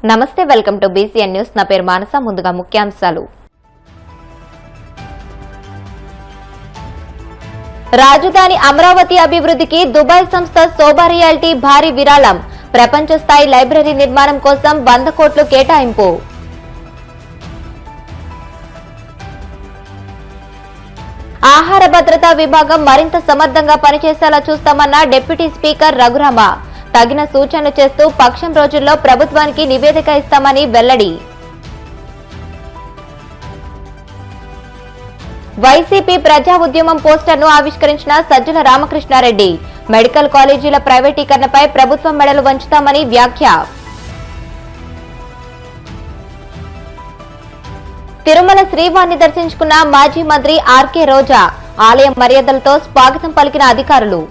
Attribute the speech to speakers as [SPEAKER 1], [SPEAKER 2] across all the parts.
[SPEAKER 1] నమస్తే, welcome to BCN news. నా పేరు మానస. ముందుగా ముఖ్యాంశాలు. రాజధాని అమరావతి అభివృద్ధికి దుబాయ్ సంస్థ శోభా రియాల్టీ భారీ విరాళం. ప్రపంచ స్థాయి లైబ్రరీ నిర్మాణం కోసం 100 కోట్లు కేటాయింపు. ఆహార భద్రతా విభాగం మరింత సమర్థంగా పనిచేసేలా చూస్తామన్న డిప్యూటీ స్పీకర్ రఘురామ. తగిన సూచనలు చేస్తూ పక్షం రోజుల్లో ప్రభుత్వానికి నివేదిక ఇస్తామని వెల్లడి. వైసీపీ ప్రజా ఉద్యమం పోస్టర్ను ఆవిష్కరించిన సజ్జల రామకృష్ణారెడ్డి. మెడికల్ కాలేజీల ప్రైవేటీకరణపై ప్రభుత్వం మెడలు వంచుతామని వ్యాఖ్య. తిరుమల శ్రీవారిని దర్శించుకున్న మాజీ మంత్రి ఆర్కే రోజా. ఆలయ మర్యాదలతో స్వాగతం పలికిన అధికారులు.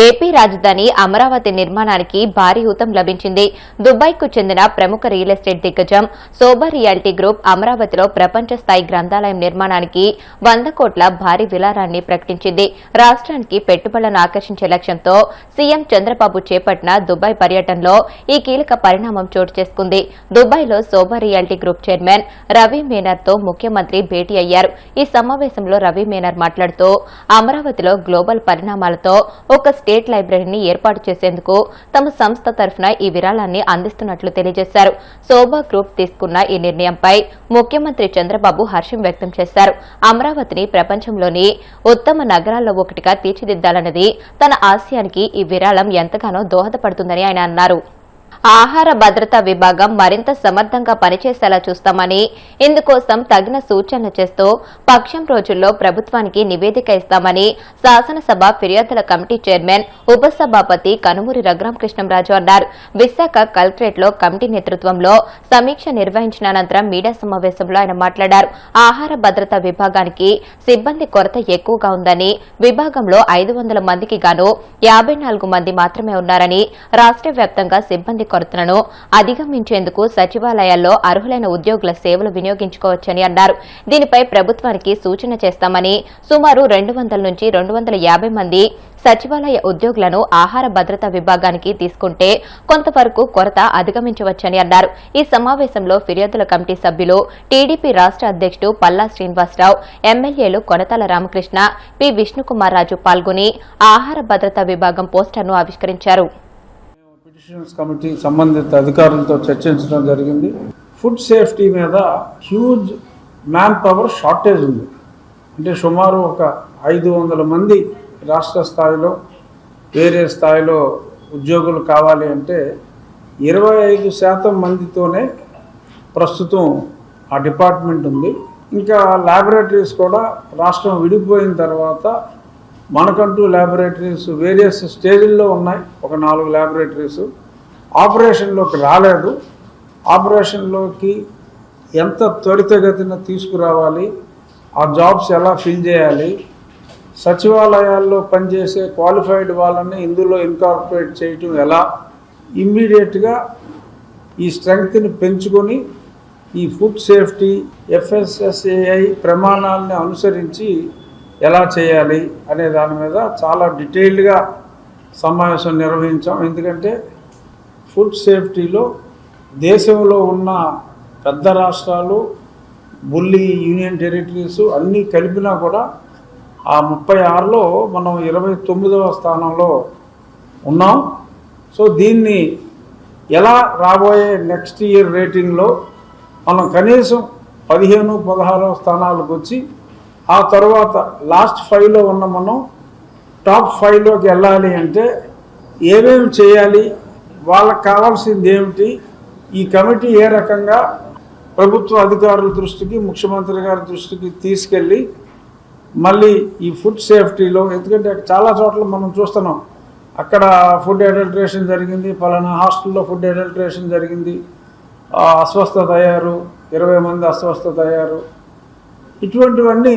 [SPEAKER 1] ఏపీ రాజధాని అమరావతి నిర్మాణానికి భారీ ఊతం లభించింది. దుబాయ్కు చెందిన ప్రముఖ రియల్ ఎస్టేట్ దిగ్గజం శోభా రియాల్టీ గ్రూప్ అమరావతిలో ప్రపంచ స్థాయి గ్రంథాలయం నిర్మాణానికి 100 కోట్ల భారీ విరాళాన్ని ప్రకటించింది. రాష్ట్రానికి పెట్టుబడులను ఆకర్షించే లక్ష్యంతో సీఎం చంద్రబాబు చేపట్టిన దుబాయ్ పర్యటనలో ఈ కీలక పరిణామం చోటు చేసుకుంది. దుబాయ్లో శోభా రియాల్టీ గ్రూప్ చైర్మన్ రవి మేనర్తో ముఖ్యమంత్రి భేటీ అయ్యారు. ఈ సమావేశంలో రవి మేనర్ మాట్లాడుతూ అమరావతిలో గ్లోబల్ పరిణామాలతో ఒక స్టేట్ లైబ్రరీని ఏర్పాటు చేసేందుకు తమ సంస్థ తరఫున ఈ విరాళాన్ని అందిస్తున్నట్లు తెలియజేశారు. శోభా గ్రూప్ తీసుకున్న ఈ నిర్ణయంపై ముఖ్యమంత్రి చంద్రబాబు హర్షం వ్యక్తం చేశారు. అమరావతిని ప్రపంచంలోని ఉత్తమ నగరాల్లో ఒకటిగా తీర్చిదిద్దాలన్నది తన ఆశయానికి ఈ విరాళం ఎంతగానో దోహదపడుతుందని ఆయన అన్నారు. ఆహార భద్రతా విభాగం మరింత సమర్థంగా పనిచేసేలా చూస్తామని, ఇందుకోసం తగిన సూచనలు చేస్తూ పక్షం రోజుల్లో ప్రభుత్వానికి నివేదిక ఇస్తామని శాసనసభ ఫిర్యాదుల కమిటీ చైర్మన్ ఉపసభాపతి కనుమూరి రఘురామకృష్ణంరాజు అన్నారు. విశాఖ కలెక్టరేట్లో కమిటీ నేతృత్వంలో సమీక్ష నిర్వహించిన అనంతరం మీడియా సమావేశంలో ఆయన మాట్లాడారు. ఆహార భద్రతా విభాగానికి సిబ్బంది కొరత ఎక్కువగా ఉందని, విభాగంలో 500 మందికి గాను 54 మంది మాత్రమే ఉన్నారని, రాష్ట్ర వ్యాప్తంగా సిబ్బంది కొరతలను అధిగమించేందుకు సచివాలయాల్లో అర్హులైన ఉద్యోగుల సేవలు వినియోగించుకోవచ్చని అన్నారు. దీనిపై ప్రభుత్వానికి సూచన చేస్తామని, సుమారు 200 నుంచి 250 మంది సచివాలయ ఉద్యోగులను ఆహార భద్రతా విభాగానికి తీసుకుంటే కొంతవరకు కొరత అధిగమించవచ్చని అన్నారు. ఈ సమావేశంలో ఫిర్యాదుల కమిటీ సభ్యులు, టీడీపీ రాష్ట్ర అధ్యక్షుడు పల్లా శ్రీనివాసరావు, ఎమ్మెల్యేలు కొనతాల రామకృష్ణ, పి విష్ణుకుమార్ రాజు పాల్గొని ఆహార భద్రతా విభాగం పోస్టర్ను ఆవిష్కరించారు.
[SPEAKER 2] పిటిషన్స్ కమిటీ సంబంధిత అధికారులతో చర్చించడం జరిగింది. ఫుడ్ సేఫ్టీ మీద హ్యూజ్ మ్యాన్ పవర్ షార్టేజ్ ఉంది. అంటే సుమారు ఒక 500 మంది రాష్ట్ర స్థాయిలో, వేరే స్థాయిలో ఉద్యోగులు కావాలి అంటే 25% మందితోనే ప్రస్తుతం ఆ డిపార్ట్మెంట్ ఉంది. ఇంకా ల్యాబొరేటరీస్ కూడా రాష్ట్రం విడిపోయిన తర్వాత మనకంటూ ల్యాబొరేటరీస్ వేరియస్ స్టేజ్ల్లో ఉన్నాయి. ఒక 4 ల్యాబొరేటరీస్ ఆపరేషన్లోకి రాలేదు. ఆపరేషన్లోకి ఎంత త్వరితగతిన తీసుకురావాలి, ఆ జాబ్స్ ఎలా ఫిల్ చేయాలి, సచివాలయాల్లో పనిచేసే క్వాలిఫైడ్ వాళ్ళని ఇందులో ఇన్కార్పొరేట్ చేయటం ఎలా, ఇమ్మీడియట్గా ఈ స్ట్రెంగ్త్ని పెంచుకొని ఈ ఫుడ్ సేఫ్టీ FSSAI ప్రమాణాలని అనుసరించి ఎలా చేయాలి అనే దాని మీద చాలా డీటెయిల్డ్గా సమావేశం నిర్వహించాం. ఎందుకంటే ఫుడ్ సేఫ్టీలో దేశంలో ఉన్న పెద్ద రాష్ట్రాలు, బుల్లి యూనియన్ టెరిటరీస్ అన్నీ కలిపినా కూడా ఆ 36లో మనం 29వ స్థానంలో ఉన్నాం. సో దీన్ని ఎలా రాబోయే నెక్స్ట్ ఇయర్ రేటింగ్లో మనం కనీసం 15-16 స్థానాలకు వచ్చి ఆ తర్వాత లాస్ట్ 5లో ఉన్న మనం టాప్ 5లోకి వెళ్ళాలి అంటే ఏమేమి చేయాలి, వాళ్ళకి కావాల్సింది ఏమిటి, ఈ కమిటీ ఏ రకంగా ప్రభుత్వ అధికారుల దృష్టికి, ముఖ్యమంత్రి గారి దృష్టికి తీసుకెళ్ళి మళ్ళీ ఈ ఫుడ్ సేఫ్టీలో, ఎందుకంటే చాలా చోట్ల మనం చూస్తున్నాం అక్కడ ఫుడ్ అడల్ట్రేషన్ జరిగింది, పలానా హాస్టల్లో ఫుడ్ అడల్ట్రేషన్ జరిగింది, అస్వస్థత అయ్యారు, 20 మంది అస్వస్థత అయ్యారు, ఇటువంటివన్నీ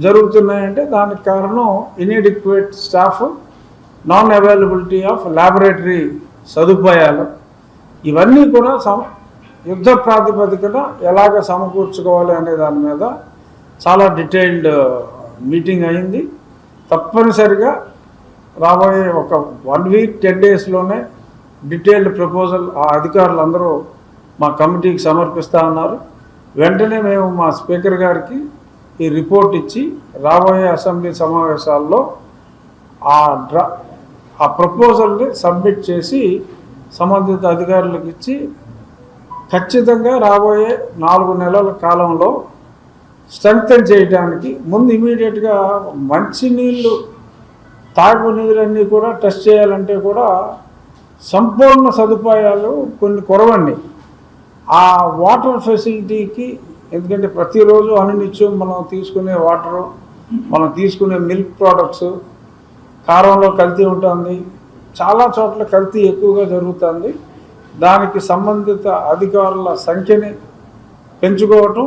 [SPEAKER 2] జరుగుతున్నాయంటే దానికి కారణం inadequate staff, non availability of laboratory సదుపాయాలు. ఇవన్నీ కూడా యుద్ధ ప్రాతిపదికన ఎలాగ సమకూర్చుకోవాలి అనే దాని మీద చాలా డీటెయిల్డ్ మీటింగ్ అయింది. తప్పనిసరిగా రాబోయే ఒక 1 వీక్ 10 డేస్లోనే డీటెయిల్డ్ ప్రపోజల్ ఆ అధికారులు అందరూ మా కమిటీకి సమర్పిస్తూ ఉన్నారు. వెంటనే మేము మా స్పీకర్ గారికి ఈ రిపోర్ట్ ఇచ్చి రాబోయే అసెంబ్లీ సమావేశాల్లో ఆ ప్రపోజల్ని సబ్మిట్ చేసి సంబంధిత అధికారులకు ఇచ్చి ఖచ్చితంగా రాబోయే 4 నెలల కాలంలో స్ట్రెంగ్తెన్ చేయడానికి ముందు ఇమీడియట్గా మంచినీళ్ళు తాగునీళ్ళన్నీ కూడా టెస్ట్ చేయాలంటే కూడా సంపూర్ణ సదుపాయాలు కొన్ని కొరవండి. ఆ వాటర్ ఫెసిలిటీకి ఎందుకంటే ప్రతిరోజు అనునిత్యం మనం తీసుకునే వాటరు, మనం తీసుకునే మిల్క్ ప్రోడక్ట్స్ కారంలో కల్తీ ఉంటుంది, చాలా చోట్ల కల్తీ ఎక్కువగా జరుగుతుంది. దానికి సంబంధిత అధికారుల సంఖ్యని పెంచుకోవటం,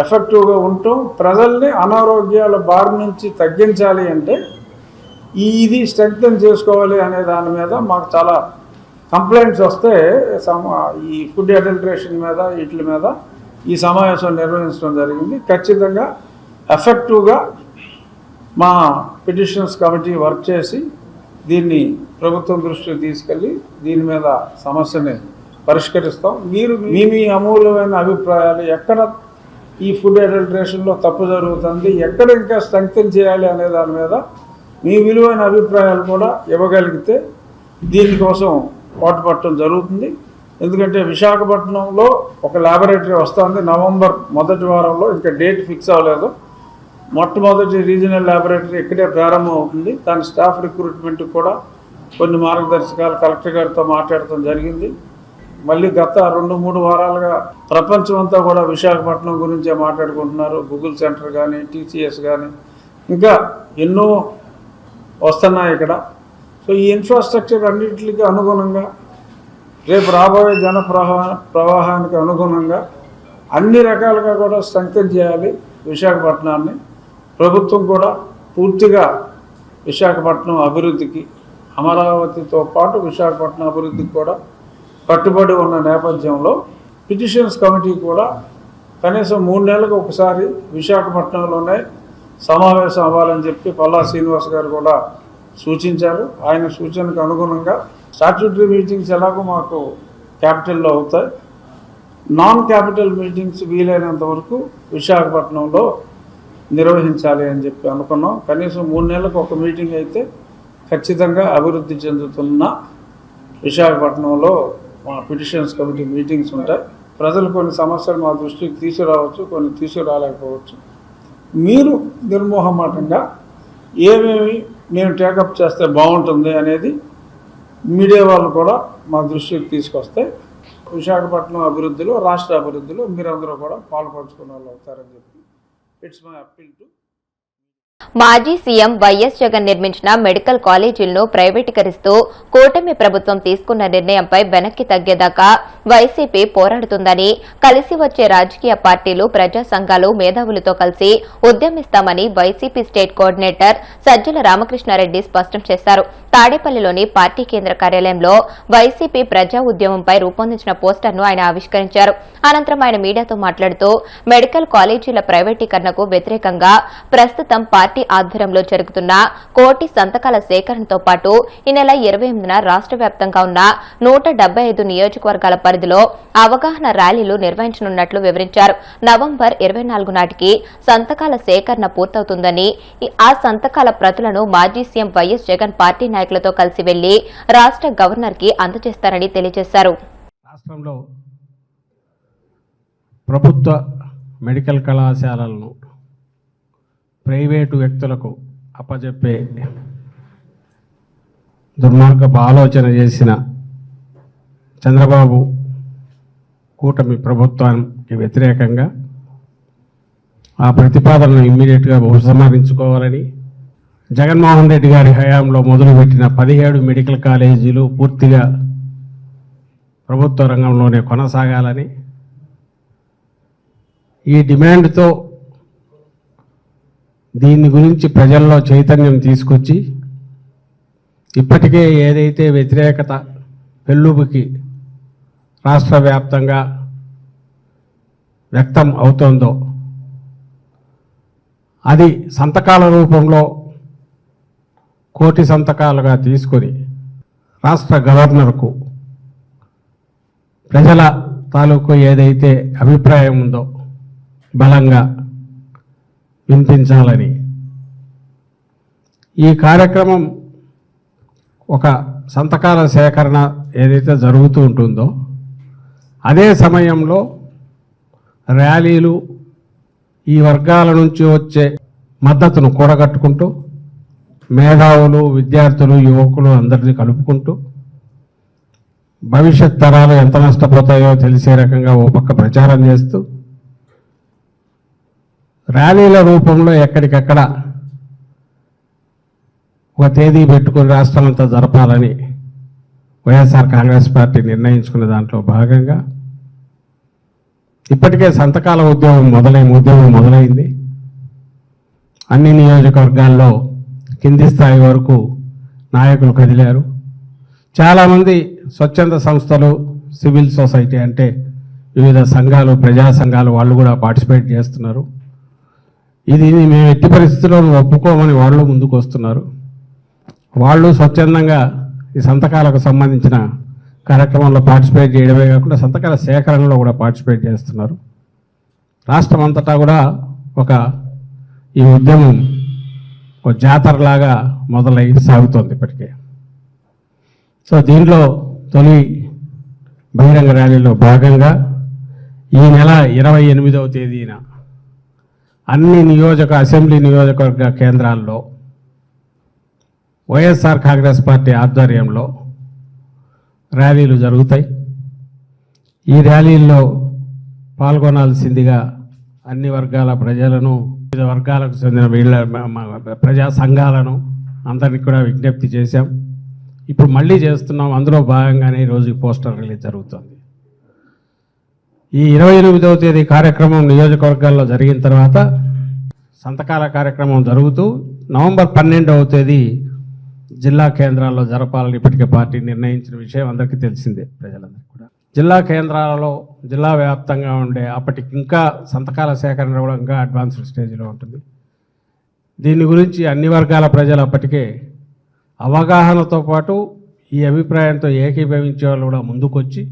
[SPEAKER 2] ఎఫెక్టివ్గా ఉండటం, ప్రజల్ని అనారోగ్యాల బారి నుంచి తగ్గించాలి అంటే ఇది స్ట్రెంగ్తెన్ చేసుకోవాలి అనే దాని మీద మాకు చాలా కంప్లైంట్స్ వస్తే ఈ ఫుడ్ అడల్ట్రేషన్ మీద వీటి మీద ఈ సమావేశం నిర్వహించడం జరిగింది. ఖచ్చితంగా ఎఫెక్టివ్గా మా పిటిషన్స్ కమిటీ వర్క్ చేసి దీన్ని ప్రభుత్వం దృష్టికి తీసుకెళ్ళి దీని మీద సమస్యని పరిష్కరిస్తాం. మీరు మీ అమూల్యమైన అభిప్రాయాలు, ఎక్కడ ఈ ఫుడ్ అడల్ట్రేషన్లో తప్పు జరుగుతుంది, ఎక్కడ ఇంకా స్ట్రెంగ్తెన్ చేయాలి అనే దాని మీద మీ విలువైన అభిప్రాయాలు కూడా ఇవ్వగలిగితే దీనికోసం పాటుపడటం జరుగుతుంది. ఎందుకంటే విశాఖపట్నంలో ఒక ల్యాబొరేటరీ వస్తుంది నవంబర్ మొదటి వారంలో, ఇంకా డేట్ ఫిక్స్ అవ్వలేదు. మొట్టమొదటి రీజనల్ ల్యాబొరేటరీ ఇక్కడే ప్రారంభం అవుతుంది. దాని స్టాఫ్ రిక్రూట్మెంట్ కూడా కొన్ని మార్గదర్శకాలు కలెక్టర్ గారితో మాట్లాడటం జరిగింది. మళ్ళీ గత 2-3 వారాలుగా ప్రపంచం అంతా కూడా విశాఖపట్నం గురించే మాట్లాడుకుంటున్నారు. గూగుల్ సెంటర్ కానీ, TCS కానీ ఇంకా ఎన్నో వస్తున్నాయి ఇక్కడ. సో ఈ ఇన్ఫ్రాస్ట్రక్చర్ అన్నింటికి అనుగుణంగా రేపు రాబోయే జన ప్రవాహానికి అనుగుణంగా అన్ని రకాలుగా కూడా స్ట్రెంగ్తెన్ చేయాలి విశాఖపట్నాన్ని. ప్రభుత్వం కూడా పూర్తిగా విశాఖపట్నం అభివృద్ధికి, అమరావతితో పాటు విశాఖపట్నం అభివృద్ధికి కూడా కట్టుబడి ఉన్న నేపథ్యంలో పిటిషన్స్ కమిటీ కూడా కనీసం 3 నెలలకు ఒకసారి విశాఖపట్నంలోనే సమావేశం అవ్వాలని చెప్పి పల్లా శ్రీనివాస్ గారు కూడా సూచించారు. ఆయన సూచనకు అనుగుణంగా స్టాట్యూటరీ మీటింగ్స్ ఎలాగో మాకు క్యాపిటల్లో అవుతాయి, నాన్ క్యాపిటల్ మీటింగ్స్ వీలైనంత వరకు విశాఖపట్నంలో నిర్వహించాలి అని చెప్పి అనుకున్నాం. కనీసం 3 నెలలకు ఒక మీటింగ్ అయితే ఖచ్చితంగా అభివృద్ధి చెందుతున్న విశాఖపట్నంలో మా పిటిషన్స్ కమిటీ మీటింగ్స్ ఉంటాయి. ప్రజలు కొన్ని సమస్యలు మా దృష్టికి తీసుకురావచ్చు, కొన్ని తీసుకురాలేకపోవచ్చు. మీరు నిర్మోహమాటంగా ఏమేమి మేము టేకప్ చేస్తే బాగుంటుంది అనేది మీడియా వాళ్ళు కూడా మా దృష్టికి తీసుకొస్తే విశాఖపట్నం అభివృద్ధిలో, రాష్ట్ర అభివృద్ధిలో మీరందరూ కూడా పాల్పంచుకునే వాళ్ళు అవుతారని చెప్పి ఇట్స్ మై అప్పీల్ టు.
[SPEAKER 1] మాజీ సీఎం వైఎస్ జగన్ నిర్మించిన మెడికల్ కాలేజీలను ప్రైవేటీకరిస్తూ కూటమి ప్రభుత్వం తీసుకున్న నిర్ణయంపై వెనక్కి తగ్గేదాకా వైసీపీ పోరాడుతుందని, కలిసి వచ్చే రాజకీయ పార్టీలు, ప్రజా సంఘాలు, మేధావులతో కలిసి ఉద్యమిస్తామని YCP state coordinator Sajjala Ramakrishna Reddy స్పష్టం చేశారు. తాడేపల్లిలోని పార్టీ కేంద్ర కార్యాలయంలో వైసీపీ ప్రజా ఉద్యమంపై రూపొందించిన పోస్టర్ను ఆయన ఆవిష్కరించారు. అనంతరం ఆయన మీడియాతో మాట్లాడుతూ మెడికల్ కాలేజీల ప్రైవేటీకరణకు వ్యతిరేకంగా ప్రస్తుతం పార్టీ ఆధ్వర్యంలో జరుగుతున్న 1 కోటి సంతకాల సేకరణతో పాటు ఈ నెల 28న రాష్ట్ర వ్యాప్తంగా ఉన్న 175 నియోజకవర్గాల పరిధిలో అవగాహన ర్యాలీలు నిర్వహించనున్నట్లు వివరించారు. నవంబర్ 24 నాటికి సంతకాల సేకరణ పూర్తవుతుందని, ఆ సంతకాల ప్రతులను మాజీ సీఎం వైఎస్ జగన్ పార్టీ నాయకులతో కలిసి వెళ్లి రాష్ట్ర గవర్నర్ కి అందజేస్తారని తెలియజేశారు.
[SPEAKER 3] రాష్ట్రంలో ప్రభుత్వ మెడికల్ కళాశాలలను ప్రైవేటు వ్యక్తులకు అప్పజెప్పే దుర్మార్గపు ఆలోచన చేసిన చంద్రబాబు కూటమి ప్రభుత్వానికి వ్యతిరేకంగా ఆ ప్రతిపాదనను ఇమ్మీడియట్గా ఉపసంహరించుకోవాలని, జగన్మోహన్ రెడ్డి గారి హయాంలో మొదలుపెట్టిన 17 మెడికల్ కాలేజీలు పూర్తిగా ప్రభుత్వ రంగంలోనే కొనసాగాలని, ఈ డిమాండ్తో దీని గురించి ప్రజల్లో చైతన్యం తీసుకొచ్చి ఇప్పటికే ఏదైతే వ్యతిరేకత పెళ్ళుబుకి రాష్ట్ర వ్యాప్తంగా వ్యక్తం అవుతోందో అది సంతకాల రూపంలో 1 కోటి సంతకాలుగా తీసుకొని రాష్ట్ర గవర్నర్కు ప్రజల తాలూకు ఏదైతే అభిప్రాయం ఉందో బలంగా వినిపించాలని ఈ కార్యక్రమం ఒక సంతకాల సేకరణ ఏదైతే జరుగుతూ ఉంటుందో అదే సమయంలో ర్యాలీలు ఈ వర్గాల నుంచి వచ్చే మద్దతును కూడగట్టుకుంటూ మేధావులు, విద్యార్థులు, యువకులు అందరినీ కలుపుకుంటూ భవిష్యత్ తరాలు ఎంత నష్టపోతాయో తెలిసే రకంగా ఓ పక్క ప్రచారం చేస్తూ ర్యాలీల రూపంలో ఎక్కడికక్కడ ఒక తేదీ పెట్టుకుని రాష్ట్రమంతా జరపాలని వైఎస్ఆర్ కాంగ్రెస్ పార్టీ నిర్ణయించుకున్న దాంట్లో భాగంగా ఇప్పటికే సంతకాల ఉద్యమం మొదలైంది. అన్ని నియోజకవర్గాల్లో కింది స్థాయి వరకు నాయకులు కదిలారు. చాలామంది స్వచ్ఛంద సంస్థలు, సివిల్ సొసైటీ అంటే వివిధ సంఘాలు, ప్రజా సంఘాలు వాళ్ళు కూడా పార్టిసిపేట్ చేస్తున్నారు. ఇది మేము ఎట్టి పరిస్థితుల్లో ఒప్పుకోమని వాళ్ళు ముందుకు వస్తున్నారు. వాళ్ళు స్వచ్ఛందంగా ఈ సంతకాలకు సంబంధించిన కార్యక్రమంలో పార్టిసిపేట్ చేయడమే కాకుండా సంతకాల సేకరణలో కూడా పార్టిసిపేట్ చేస్తున్నారు. రాష్ట్రం అంతటా కూడా ఈ ఉద్యమం ఒక జాతరలాగా మొదలై సాగుతోంది ఇప్పటికే. సో దీంట్లో తొలి బహిరంగ ర్యాలీలో భాగంగా ఈ నెల 28వ తేదీన అన్ని అసెంబ్లీ నియోజకవర్గ కేంద్రాల్లో వైఎస్ఆర్ కాంగ్రెస్ పార్టీ ఆధ్వర్యంలో ర్యాలీలు జరుగుతాయి. ఈ ర్యాలీల్లో పాల్గొనాల్సిందిగా అన్ని వర్గాల ప్రజలను, వివిధ వర్గాలకు చెందిన ప్రజా సంఘాలను అందరినీ కూడా విజ్ఞప్తి చేశాం. ఇప్పుడు మళ్ళీ చేస్తున్నాం. అందులో భాగంగానే ఈరోజు పోస్టర్ రిలీజ్ జరుగుతుంది. ఈ 28వ తేదీ కార్యక్రమం నియోజకవర్గాల్లో జరిగిన తర్వాత సంతకాల కార్యక్రమం జరుగుతూ నవంబర్ 12వ తేదీ జిల్లా కేంద్రాల్లో జరపాలని ఇప్పటికే పార్టీ నిర్ణయించిన విషయం అందరికీ తెలిసిందే, ప్రజలందరికీ కూడా. జిల్లా కేంద్రాలలో జిల్లా వ్యాప్తంగా ఉండే అప్పటికి ఇంకా సంతకాల సేకరణ కూడా ఇంకా అడ్వాన్స్డ్ స్టేజ్లో ఉంటుంది. దీని గురించి అన్ని వర్గాల ప్రజలు అప్పటికే అవగాహనతో పాటు ఈ అభిప్రాయంతో ఏకీభవించే వాళ్ళు కూడా ముందుకొచ్చి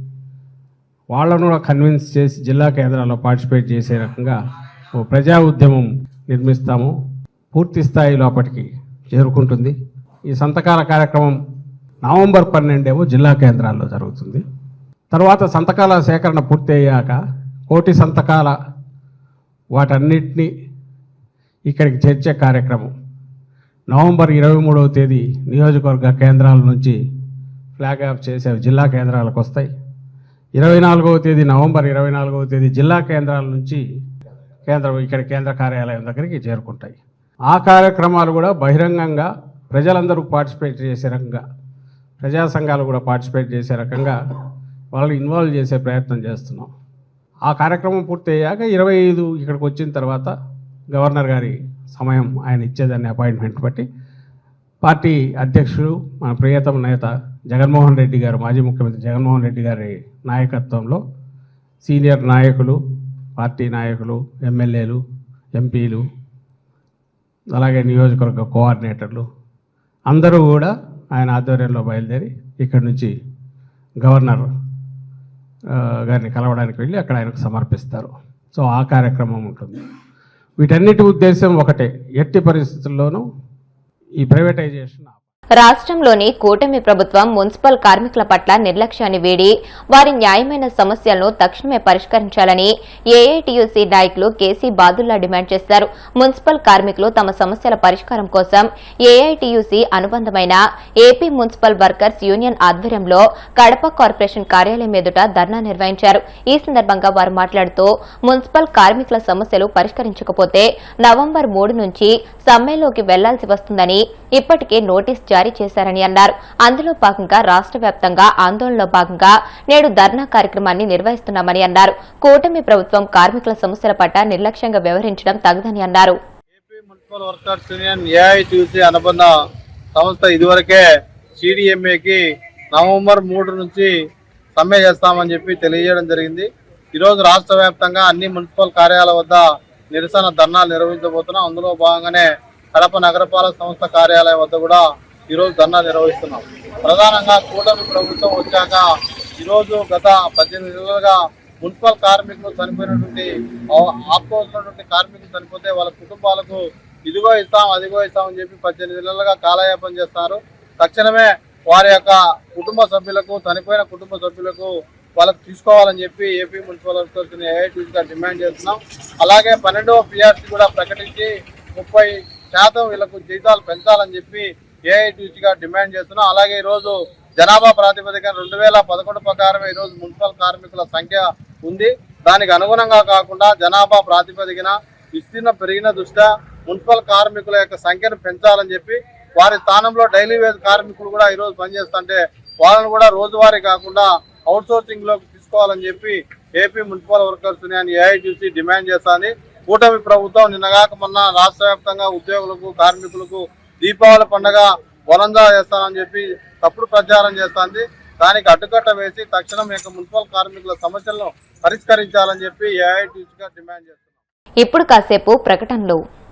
[SPEAKER 3] వాళ్ళను కూడా కన్విన్స్ చేసి జిల్లా కేంద్రాల్లో పార్టిసిపేట్ చేసే రకంగా ఓ ప్రజా ఉద్యమం నిర్మిస్తాము. పూర్తి స్థాయిలో అప్పటికి చేరుకుంటుంది. ఈ సంతకాల కార్యక్రమం నవంబర్ 12 జిల్లా కేంద్రాల్లో జరుగుతుంది. తర్వాత సంతకాల సేకరణ పూర్తి అయ్యాక 1,000 సంతకాల వాటన్నిటినీ ఇక్కడికి చేర్చే కార్యక్రమం నవంబర్ 23వ తేదీ నియోజకవర్గ కేంద్రాల నుంచి ఫ్లాగ్ ఆఫ్ చేసే జిల్లా కేంద్రాలకు వస్తాయి. 24వ తేదీ నవంబర్ 24వ తేదీ జిల్లా కేంద్రాల నుంచి కేంద్ర కార్యాలయం దగ్గరికి చేరుకుంటాయి. ఆ కార్యక్రమాలు కూడా బహిరంగంగా ప్రజలందరూ పార్టిసిపేట్ చేసే రకంగా, ప్రజా సంఘాలు కూడా పార్టిసిపేట్ చేసే రకంగా వాళ్ళని ఇన్వాల్వ్ చేసే ప్రయత్నం చేస్తున్నాం. ఆ కార్యక్రమం పూర్తి అయ్యాక 25 ఇక్కడికి వచ్చిన తర్వాత గవర్నర్ గారి సమయం ఆయన ఇచ్చేదాన్ని అపాయింట్మెంట్ బట్టి పార్టీ అధ్యక్షుడు మన ప్రియతమ నేత జగన్మోహన్ రెడ్డి గారు, మాజీ ముఖ్యమంత్రి జగన్మోహన్ రెడ్డి గారి నాయకత్వంలో సీనియర్ నాయకులు, పార్టీ నాయకులు, ఎమ్మెల్యేలు, ఎంపీలు, అలాగే నియోజకవర్గ కోఆర్డినేటర్లు అందరూ కూడా ఆయన ఆధ్వర్యంలో బయలుదేరి ఇక్కడి నుంచి గవర్నర్ గారిని కలవడానికి వెళ్ళి అక్కడ ఆయనకు సమర్పిస్తారు. సో ఆ కార్యక్రమం ఉంటుంది. వీటన్నిటి ఉద్దేశం ఒకటే, ఎట్టి పరిస్థితుల్లోనూ ఈ ప్రైవేటైజేషన్.
[SPEAKER 1] రాష్ట్రంలోని కూటమి ప్రభుత్వం మున్సిపల్ కార్మికుల పట్ల నిర్లక్ష్యాన్ని వీడి వారి న్యాయమైన సమస్యలను తక్షణమే పరిష్కరించాలని ఏఐటీయూసీ నాయకులు కేసీ బాదుల్లా డిమాండ్ చేశారు. మున్సిపల్ కార్మికులు తమ సమస్యల పరిష్కారం కోసం ఏఐటీయూసీ అనుబంధమైన ఏపీ మున్సిపల్ వర్కర్స్ యూనియన్ ఆధ్వర్యంలో కడప కార్పొరేషన్ కార్యాలయం ఎదుట ధర్నా నిర్వహించారు. ఈ సందర్భంగా వారు మాట్లాడుతూ మున్సిపల్ కార్మికుల సమస్యలు పరిష్కరించకపోతే నవంబర్ 3 నుంచి సమ్మెలోకి వెళ్లాల్సి వస్తుందని ఇప్పటికే నోటీస్ జారీ చేశారని అన్నారు. అందులో భాగంగా రాష్ట్ర వ్యాప్తంగా ఆందోళనలో భాగంగా నేడు ధర్నా కార్యక్రమాన్ని నిర్వహిస్తున్నామని అన్నారు. కూటమి ప్రభుత్వం కార్మికుల సమస్యల పట్ల నిర్లక్ష్యంగా వ్యవహరించడం తగదని అన్నారు.
[SPEAKER 4] AP municipal workers union AITUC అనుబంధ సంస్థ ఇదివరకే సిడిఎంఏకి నవంబర్ 3 నుంచి సమ్మె చేస్తామని చెప్పి తెలియజేయడం జరిగింది. ఈరోజు రాష్ట్ర వ్యాప్తంగా అన్ని మున్సిపల్ కార్యాలయాల వద్ద నిరసన ధర్నాలు నిర్వహించబోతున్నాం. అందులో భాగంగానే కడప నగరపాలక సంస్థ కార్యాలయం వద్ద కూడా ఈరోజు ధర్నా నిర్వహిస్తున్నాం. ప్రధానంగా కూటమి ప్రభుత్వం వచ్చాక ఈరోజు గత 18 నెలలుగా మున్సిపల్ కార్మికులు చనిపోయినటువంటి ఆపుకోవాల్సినటువంటి కార్మికులు చనిపోతే వాళ్ళ కుటుంబాలకు ఇదిగో ఇస్తాం అదిగో ఇస్తాం అని చెప్పి 18 నెలలుగా కాలయాపన చేస్తారు. తక్షణమే వారి యొక్క కుటుంబ సభ్యులకు చనిపోయిన కుటుంబ సభ్యులకు వాళ్ళకు తీసుకోవాలని చెప్పి ఏపీ మున్సిపల్ అసోసియేషన్ ఏఐటీసీగా డిమాండ్ చేస్తున్నాం. అలాగే 12వ పిఆర్సీ కూడా ప్రకటించి 30% వీళ్ళకు జీతాలు పెంచాలని చెప్పి ఏఐటీసీగా డిమాండ్ చేస్తున్నాం. అలాగే ఈరోజు జనాభా ప్రాతిపదికన 2011 ప్రకారం ఈరోజు మున్సిపల్ కార్మికుల సంఖ్య ఉంది. దానికి అనుగుణంగా కాకుండా జనాభా ప్రాతిపదికన విస్తీర్ణం పెరిగిన దృష్ట్యా మున్సిపల్ కార్మికుల యొక్క సంఖ్యను పెంచాలని చెప్పి వారి స్థానంలో డైలీ వేజ్ కార్మికులు కూడా ఈరోజు పనిచేస్తుంటే వాళ్ళను కూడా రోజువారీ కాకుండా అవుట్ సోర్సింగ్ లోకి తీసుకోవాలని చెప్పి AP municipal workers union AITC demand చేస్తుంది. కూటమి ప్రభుత్వం నిన్నగాక మొన్న రాష్ట్ర వ్యాప్తంగా ఉద్యోగులకు కార్మికులకు దీపావళి పండుగ బొనందా చేస్తానని చెప్పి తప్పుడు ప్రచారం చేస్తుంది. దానికి అడ్డుకట్ట వేసి తక్షణం యొక్క మున్సిపల్ కార్మికుల సమస్యలను పరిష్కరించాలని చెప్పి ఏఐటీసీగా డిమాండ్ చేస్తున్నాం.
[SPEAKER 1] ఇప్పుడు కాసేపు ప్రకటనలు.